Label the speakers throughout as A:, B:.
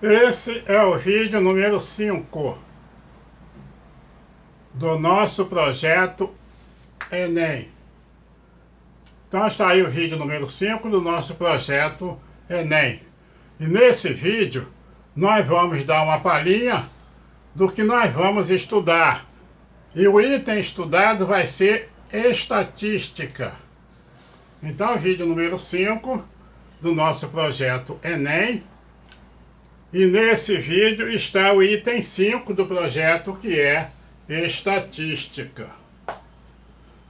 A: Esse é o vídeo número 5 do nosso projeto Enem. Então está aí o vídeo número 5 do nosso projeto Enem. E nesse vídeo nós vamos dar uma palhinha do que nós vamos estudar. E o item estudado vai ser estatística. Então, vídeo número 5 do nosso projeto Enem. E nesse vídeo está o item 5 do projeto, que é estatística.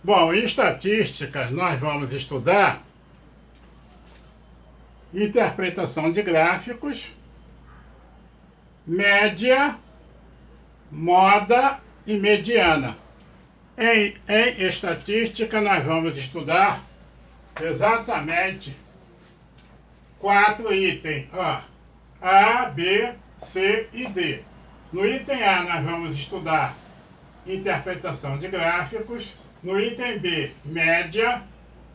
A: Bom, em estatísticas nós vamos estudar interpretação de gráficos, média, moda e mediana. Em estatística nós vamos estudar exatamente 4 itens. A, B, C e D. No item A nós vamos estudar interpretação de gráficos, no item B, média,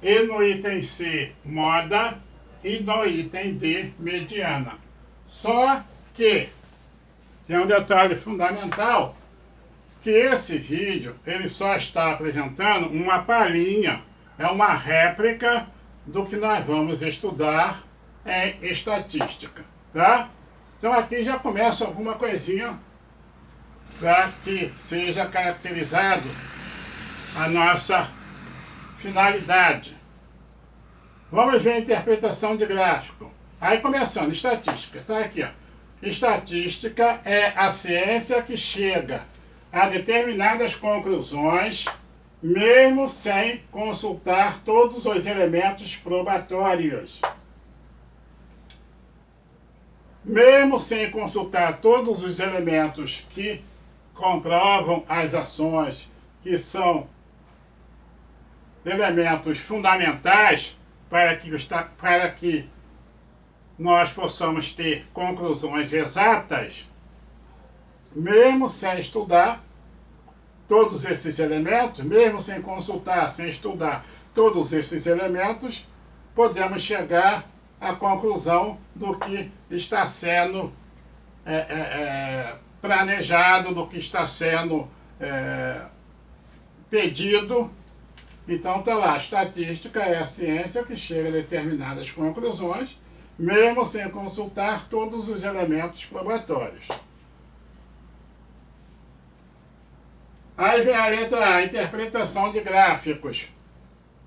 A: e no item C, moda, e no item D, mediana. Só que tem um detalhe fundamental, que esse vídeo ele só está apresentando uma palhinha, é uma réplica do que nós vamos estudar em estatística, tá? Então aqui já começa alguma coisinha para que seja caracterizado a nossa finalidade. Vamos ver a interpretação de gráfico. Aí começando, estatística, tá aqui, ó. Estatística é a ciência que chega a determinadas conclusões, mesmo sem consultar todos os elementos probatórios. Mesmo sem consultar todos os elementos que comprovam as ações, que são elementos fundamentais para que nós possamos ter conclusões exatas, mesmo sem estudar todos esses elementos, mesmo sem consultar, sem estudar todos esses elementos, podemos chegar à conclusão do que está sendo planejado, do que está sendo pedido. Então está lá, estatística é a ciência que chega a determinadas conclusões, mesmo sem consultar todos os elementos probatórios. Aí vem a letra A, interpretação de gráficos,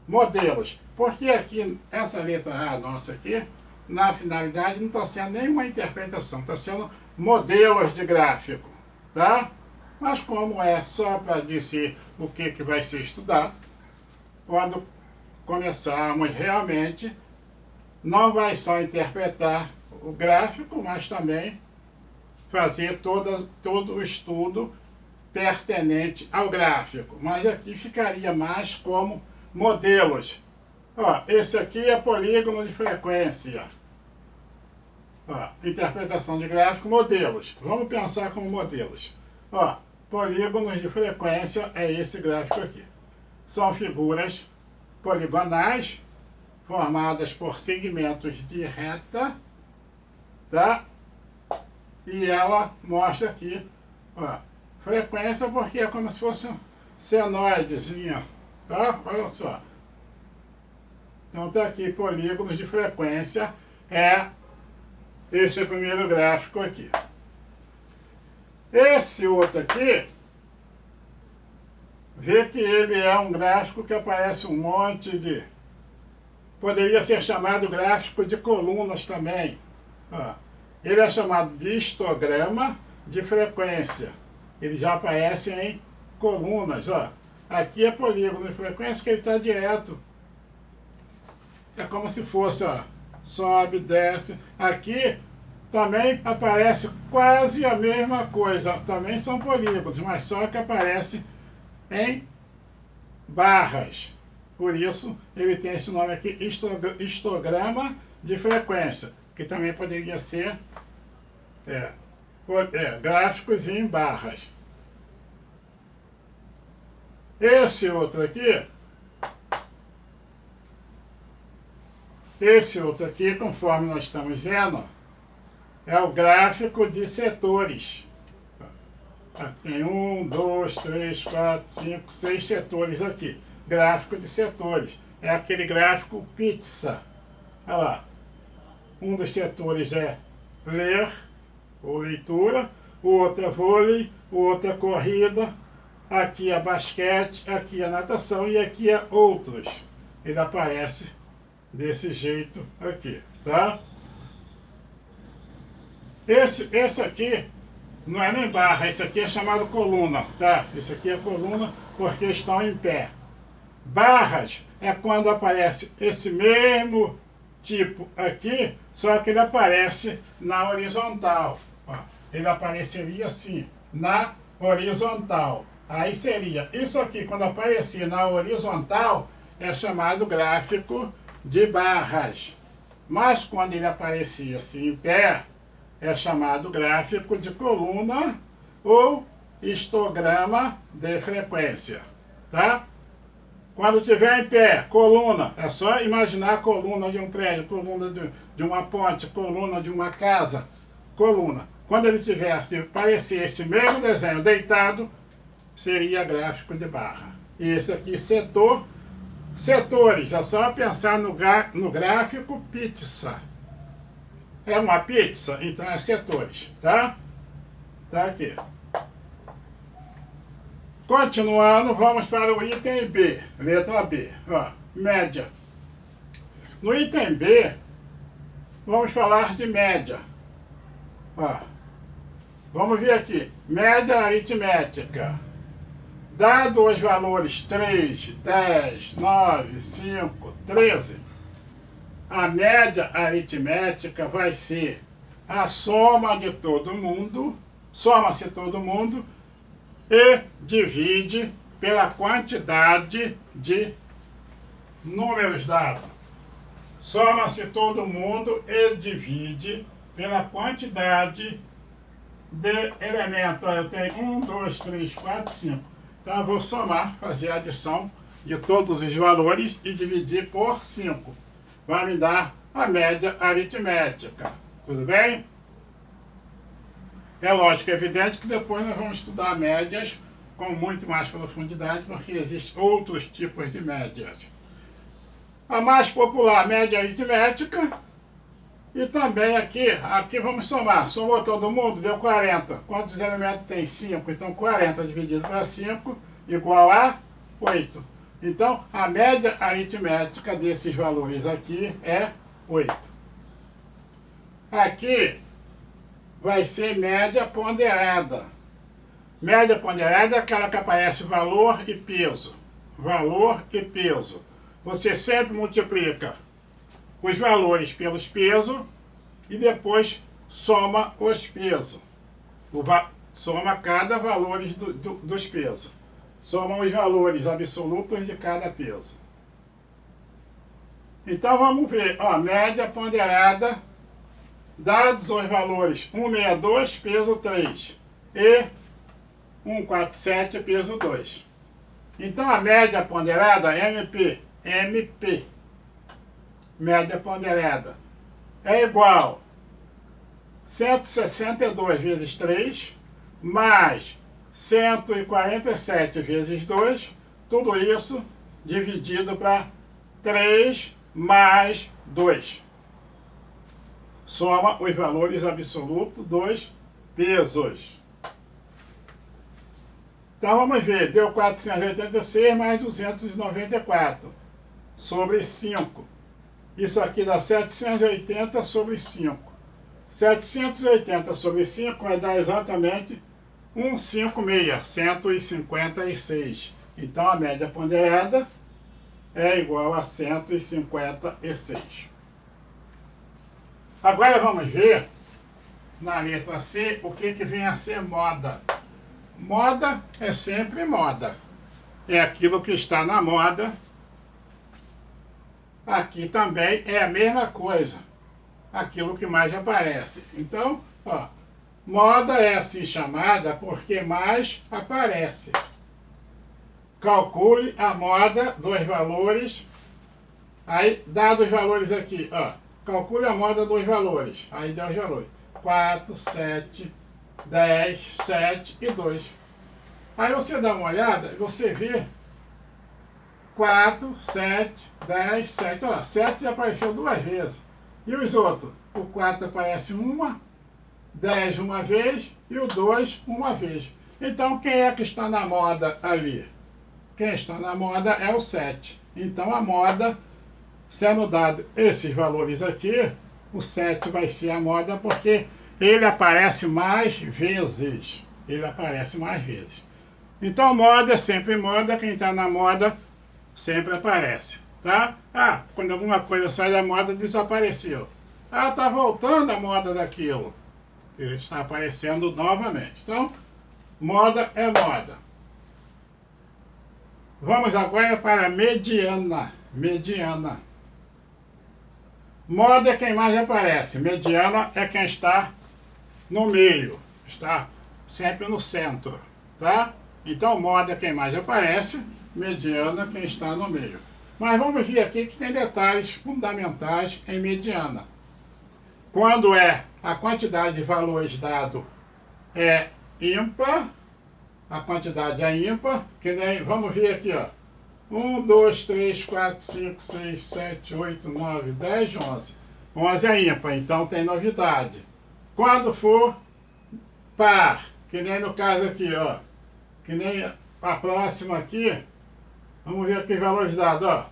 A: modelos. Porque aqui, essa letra A nossa aqui, na finalidade não está sendo nenhuma interpretação, está sendo modelos de gráfico, tá? Mas como é só para dizer o que vai ser estudado, quando começarmos realmente, não vai só interpretar o gráfico, mas também fazer todo o estudo pertinente ao gráfico. Mas aqui ficaria mais como modelos. Esse aqui é polígono de frequência. Interpretação de gráfico, modelos. Vamos pensar como modelos. Polígonos de frequência é esse gráfico aqui. São figuras poligonais formadas por segmentos de reta, tá? E ela mostra aqui, frequência, porque é como se fosse um senoidezinho, tá? Olha só. Então tá aqui, polígonos de frequência, é esse primeiro gráfico aqui. Esse outro aqui, vê que ele é um gráfico que aparece um monte de... Poderia ser chamado gráfico de colunas também. Ele é chamado de histograma de frequência. Ele já aparece em colunas. Aqui é polígono de frequência, que ele está direto. É como se fosse, sobe, desce. Aqui também aparece quase a mesma coisa. Também são polígonos, mas só que aparece em barras. Por isso, ele tem esse nome aqui, histograma de frequência, que também poderia ser gráficos em barras. Esse outro aqui, conforme nós estamos vendo, é o gráfico de setores. Tem 1, 2, 3, 4, 5, 6 setores aqui. Gráfico de setores. É aquele gráfico pizza. Olha lá. Um dos setores é ler, ou leitura. O outro é vôlei. O outro é corrida. Aqui é basquete. Aqui é natação. E aqui é outros. Ele aparece desse jeito aqui, tá? Esse aqui não é nem barra, esse aqui é chamado coluna, tá? Isso aqui é coluna porque estão em pé. Barras é quando aparece esse mesmo tipo aqui, só que ele aparece na horizontal. Ó, ele apareceria assim, na horizontal. Aí seria, isso aqui quando aparecer na horizontal, é chamado gráfico de barras. Mas quando ele aparecia assim em pé, é chamado gráfico de coluna ou histograma de frequência, tá? Quando estiver em pé, coluna, é só imaginar a coluna de um prédio, coluna de uma ponte, coluna de uma casa, coluna. Quando ele tiver, se parecer esse mesmo desenho deitado, seria gráfico de barra. E esse aqui, setor, setores, é só pensar no gráfico pizza. É uma pizza, então é setores, tá? Tá aqui. Continuando, vamos para o item B, letra B, ó, média. No item B, vamos falar de média. Ó, vamos ver aqui, média aritmética. Dado os valores 3, 10, 9, 5, 13, a média aritmética vai ser a soma de todo mundo, soma-se todo mundo, e divide pela quantidade de números dados. Soma-se todo mundo e divide pela quantidade de elementos. Eu tenho 1, 2, 3, 4, 5. Então eu vou somar, fazer a adição de todos os valores e dividir por 5. Vai me dar a média aritmética. Tudo bem? É lógico, é evidente que depois nós vamos estudar médias com muito mais profundidade, porque existem outros tipos de médias. A mais popular, média aritmética, e também aqui vamos somar. Somou todo mundo, deu 40. Quantos elementos tem? 5. Então 40 dividido por 5 igual a 8. Então a média aritmética desses valores aqui é 8. Aqui vai ser média ponderada. Média ponderada é aquela que aparece valor e peso. Valor e peso. Você sempre multiplica os valores pelos pesos e depois soma os pesos. Soma cada valor dos pesos. Soma os valores absolutos de cada peso. Então vamos ver, ó, média ponderada, dados os valores 162, peso 3, e 147, peso 2. Então a média ponderada, MP, média ponderada, é igual a 162 vezes 3, mais 147 vezes 2, tudo isso dividido para 3 mais 2. Soma os valores absolutos dos pesos. Então vamos ver, deu 486 mais 294 sobre 5. Isso aqui dá 780 sobre 5. 780 sobre 5 vai dar exatamente 156. Então a média ponderada é igual a 156. Agora vamos ver, na letra C, o que vem a ser moda. Moda é sempre moda. É aquilo que está na moda. Aqui também é a mesma coisa. Aquilo que mais aparece. Então, ó, moda é assim chamada porque mais aparece. Calcule a moda dos valores. Aí, dados os valores aqui, ó. Calcule a moda dos valores. Aí dá os valores. 4, 7, 10, 7 e 2. Aí você dá uma olhada e você vê 4, 7, 10, 7. Olha, 7 já apareceu 2 vezes. E os outros? O 4 aparece uma, 10 uma vez e o 2 uma vez. Então, quem é que está na moda ali? Quem está na moda é o 7. Então, a moda, sendo dado esses valores aqui, o 7 vai ser a moda porque ele aparece mais vezes. Ele aparece mais vezes. Então, moda é sempre moda. Quem está na moda sempre aparece, tá? Ah, quando alguma coisa sai da moda, desapareceu. Ah, tá voltando a moda daquilo. Ele está aparecendo novamente. Então, moda é moda. Vamos agora para mediana. Mediana. Moda é quem mais aparece. Mediana é quem está no meio. Está sempre no centro, tá? Então, moda é quem mais aparece. Mediana quem está no meio. Mas vamos ver aqui que tem detalhes fundamentais em mediana. Quando a quantidade de valores dado é ímpar, a quantidade é ímpar, que nem, vamos ver aqui, ó. 1, 2, 3, 4, 5, 6, 7, 8, 9, 10, 11. 11 é ímpar, então tem novidade. Quando for par, que nem no caso aqui, ó. Que nem a próxima aqui, vamos ver aqui os valores dados, ó.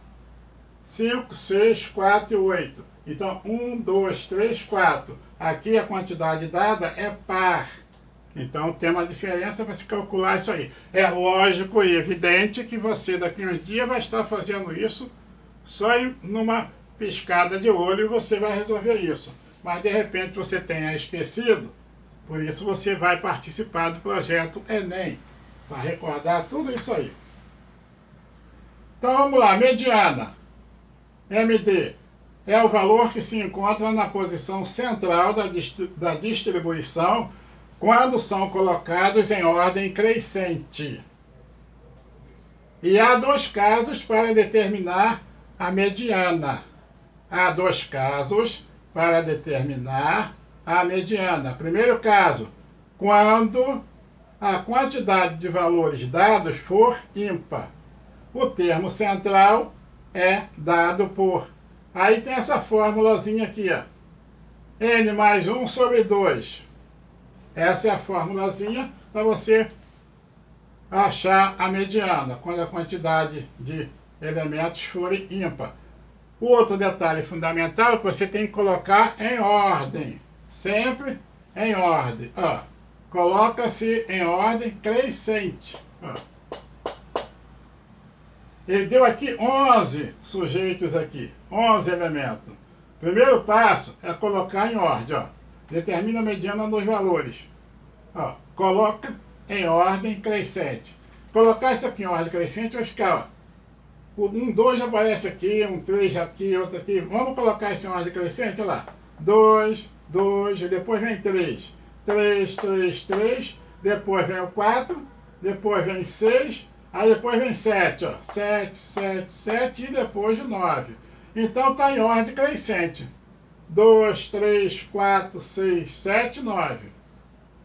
A: 5, 6, 4 e 8. Então, 1, 2, 3, 4. Aqui a quantidade dada é par. Então, tem uma diferença para se calcular isso aí. É lógico e evidente que você daqui a uns dias vai estar fazendo isso só numa piscada de olho e você vai resolver isso. Mas, de repente, você tenha esquecido. Por isso, você vai participar do projeto Enem. Para recordar tudo isso aí. Então, vamos lá. Mediana. MD. É o valor que se encontra na posição central da distribuição quando são colocados em ordem crescente. E há 2 casos para determinar a mediana. Há 2 casos para determinar a mediana. Primeiro caso, quando a quantidade de valores dados for ímpar. O termo central é dado por... Aí tem essa formulazinha aqui, ó. N mais 1 sobre 2. Essa é a formulazinha para você achar a mediana, quando a quantidade de elementos for ímpar. O outro detalhe fundamental é que você tem que colocar em ordem. Sempre em ordem. Ó, coloca-se em ordem crescente. Ó. Ele deu aqui 11 sujeitos aqui, 11 elementos. Primeiro passo é colocar em ordem, ó. Determina a mediana dos valores. Ó, coloca em ordem crescente. Colocar isso aqui em ordem crescente vai ficar, ó. O 1, 2 aparece aqui, um 3 aqui, outro aqui. Vamos colocar isso em ordem crescente, olha lá. 2, 2, depois vem 3. 3, 3, 3, depois vem o 4, depois vem 6, aí depois vem 7, ó. 7, 7, 7 e depois o 9. Então está em ordem crescente. 2, 3, 4, 6, 7, 9.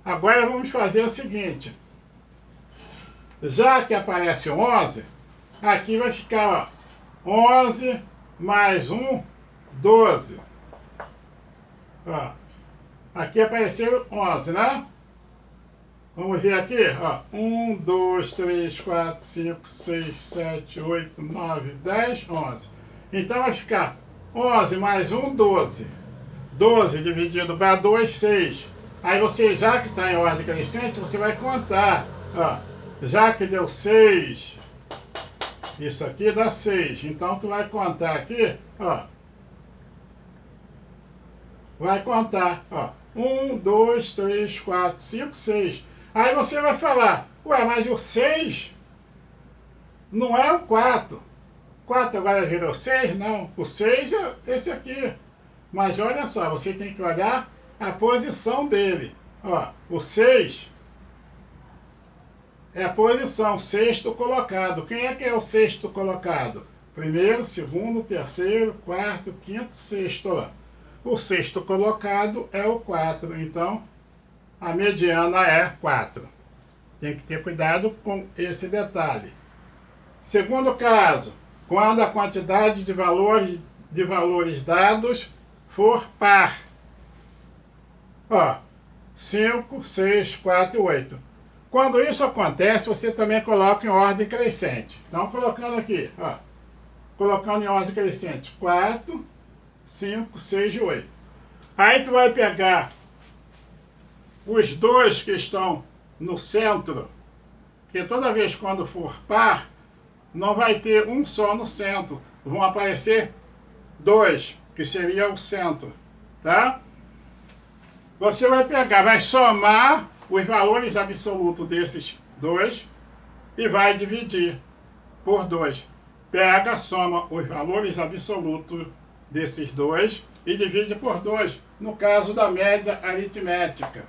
A: Agora vamos fazer o seguinte. Já que aparece 11, aqui vai ficar, ó, 11 mais 1, 12. Ó, aqui apareceu 11, né? Vamos ver aqui, ó. 1, 2, 3, 4, 5, 6, 7, 8, 9, 10, 11. Então vai ficar 11 mais 1, 12. 12 dividido para 2, 6. Aí você, já que está em ordem crescente, você vai contar. Ó, já que deu 6, isso aqui dá 6. Então tu vai contar aqui, ó. Vai contar, ó. 1, 2, 3, 4, 5, 6. Aí você vai falar, ué, mas o 6 não é o 4. 4 agora virou 6? Não. O 6 é esse aqui. Mas olha só, você tem que olhar a posição dele. Ó, o 6 é a posição, sexto colocado. Quem é que é o sexto colocado? Primeiro, segundo, terceiro, quarto, quinto, sexto. Ó. o sexto colocado é o 4. Então, a mediana é 4. Tem que ter cuidado com esse detalhe. Segundo caso, quando a quantidade de valores dados for par. Ó, 5, 6, 4 e 8. Quando isso acontece, você também coloca em ordem crescente. Então, colocando aqui, ó, colocando em ordem crescente, 4, 5, 6 e 8. Aí tu vai pegar os dois que estão no centro, porque toda vez quando for par, não vai ter um só no centro. Vão aparecer dois, que seria o centro, tá? Você vai pegar, vai somar os valores absolutos desses dois e vai dividir por 2. Pega, soma os valores absolutos desses dois e divide por 2, no caso da média aritmética.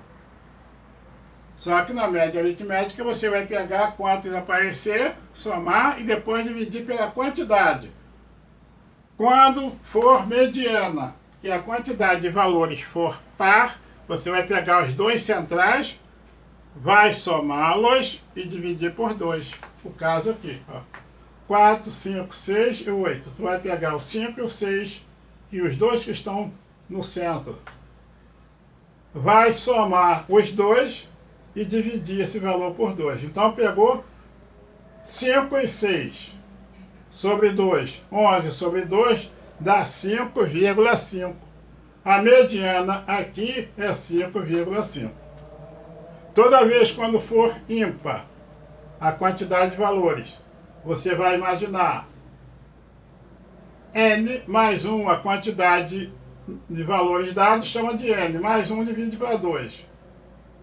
A: Só que na média aritmética você vai pegar quantos aparecer, somar e depois dividir pela quantidade. Quando for mediana e a quantidade de valores for par, você vai pegar os dois centrais, vai somá-los e dividir por 2. O caso aqui, ó. 4, 5, 6 e 8. Tu vai pegar o 5 e o 6 e os dois que estão no centro. Vai somar os dois e dividir esse valor por 2. Então pegou 5 e 6 sobre 2. 11 sobre 2 dá 5,5. A mediana aqui é 5,5. Toda vez quando for ímpar a quantidade de valores, você vai imaginar n mais 1, a quantidade de valores dados, chama de n, mais 1 divide para 2.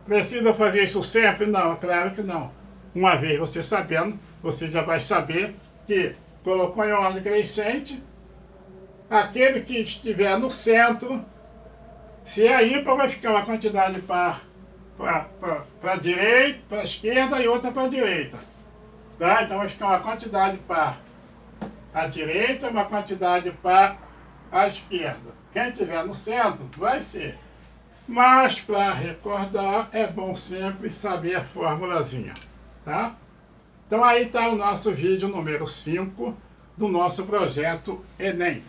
A: Precisa fazer isso sempre? Não, claro que não. Uma vez você sabendo, você já vai saber que colocou em ordem crescente, aquele que estiver no centro, se é ímpar, vai ficar uma quantidade par para a direita, para a esquerda e outra para a direita. Tá? Então vai ficar uma quantidade par à direita e uma quantidade par à esquerda. Quem estiver no centro vai ser. Mas para recordar é bom sempre saber a formulazinha. Tá? Então aí está o nosso vídeo número 5 do nosso projeto Enem.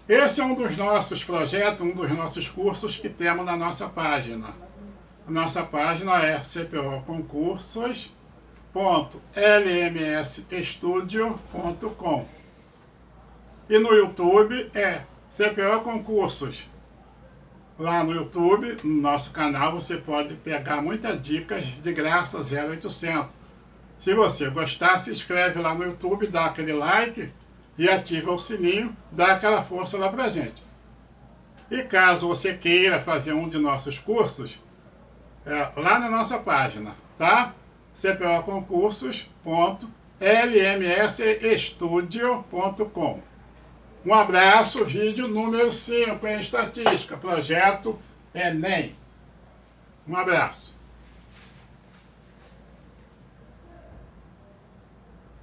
A: Esse é um dos nossos projetos, um dos nossos cursos que temos na nossa página. A nossa página é cpoconcursos.lmsestudio.com e no YouTube é CPO Concursos. Lá no YouTube, no nosso canal, você pode pegar muitas dicas de graça 0800. Se você gostar, se inscreve lá no YouTube, dá aquele like e ativa o sininho, dá aquela força lá pra gente. E caso você queira fazer um de nossos cursos, lá na nossa página, tá? cpoconcursos.lmsestudio.com. Um abraço, vídeo número 5 em estatística, projeto Enem. Um abraço.